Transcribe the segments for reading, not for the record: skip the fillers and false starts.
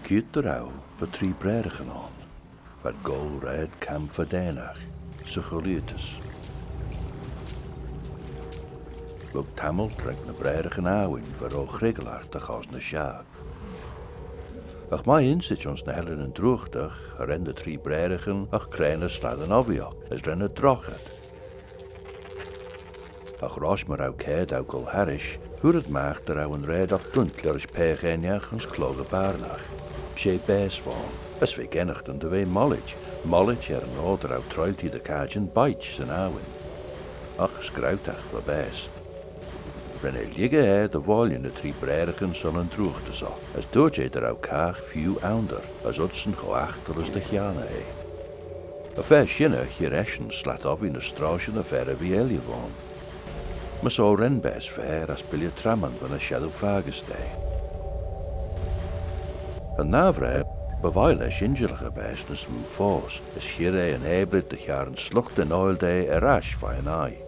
Keayrt for Tree Braaraghyn on, for goll raad cam for daue, choleayrtys. Lurg tammylt raink na Braaraghyn awin for chryggylagh the chosney shaghey. Ach my ynsit ons na h-ellynyn druiaghtagh ren de Tree Braaraghyn ach craa na slattyn obbee as ren a droghad. Ach roish Keayrt goll harrish, hooar magh awin raad dooint liorish veih ons Tree Braaraghyn. Sé bés van, as we gennacht en de veih mollage een ouder troilte de kajen Vaaish en awin. Ach droghad for Vaaish. Ren liorish de waljen de Tree Braaraghyn son een droghad as droghad few ounder, as utsen achter as de shaghey. A fair shinne hierreschen slat awin de straasjen a veih van. Maar zo ren bés fair as bilje trammen van a shaghey Een navre Vaaish ingelige Vaaish na smooth fós, as chire en hybrid de jaren slucht en oildé rash van eye.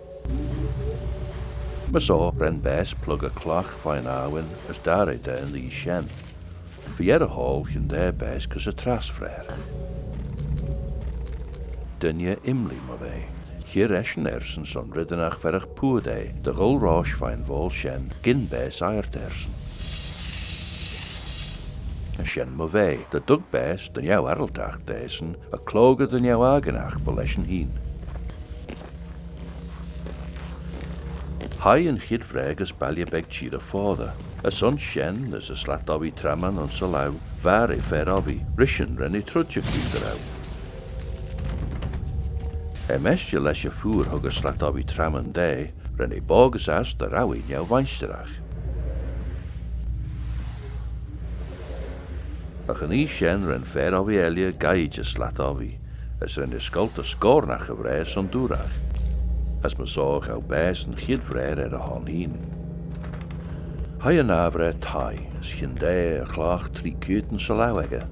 Maar zo ren Vaaish plug a clach van awin as daue in the shen. Vier hol gen de Vaaish kus a trasfrair. Dunje imli ma veih. Hier eschen ersen son riddenach verach poedé, de goll roish van vol shen, gin Vaaish Ayrn. A shen ma veih, de dug Vaaish de droghad deisen, a cloge de droghad beleschen hien. Hai en chydvregus balje beg tjida fóda. A son shen is a slat obbee tramman on salau, var fer obbee, rishen ren truiaghtagh. Mesje lesje hooar hug a slat obbee tramman day, ren bogus as de awin Vaaish. Ach an shen ren fer obbee elia gaige slat obbee, as ren skult a scornach gevreis on droghad. As me zo gauw Vaaish en chydvreir a hien. Hai an avre tai, as gen a clach Tree Keayrt salaughtagh.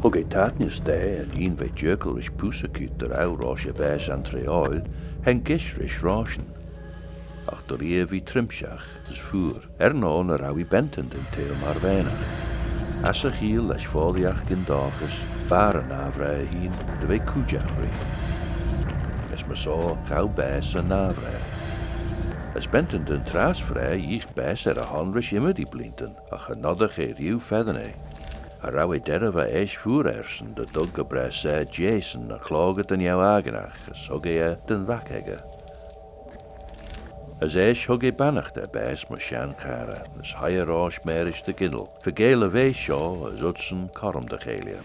Hug tatnis en hien veih liorish pusakut roish a Vaaish an treoil, hen gisrish roshen. Ach vi trimshach, as fuur, non a bentend in teel mar venach. As a Skeeal leis fóliach gin dachas, var an avre hien de veih cújach ri. As me zo gauw Vaaish an avre. As bentend in trasvrij ich Vaaish a hanrish immer die blinten, ach a noddag riuw fedene. A derre va voer ersen de dug a bres Jason a cloge den droghad as hugge den droghad. As hugge bannacht Vaaish ma shan cara, as roish merish de giddel, vergele veih as utsen korm de chéile.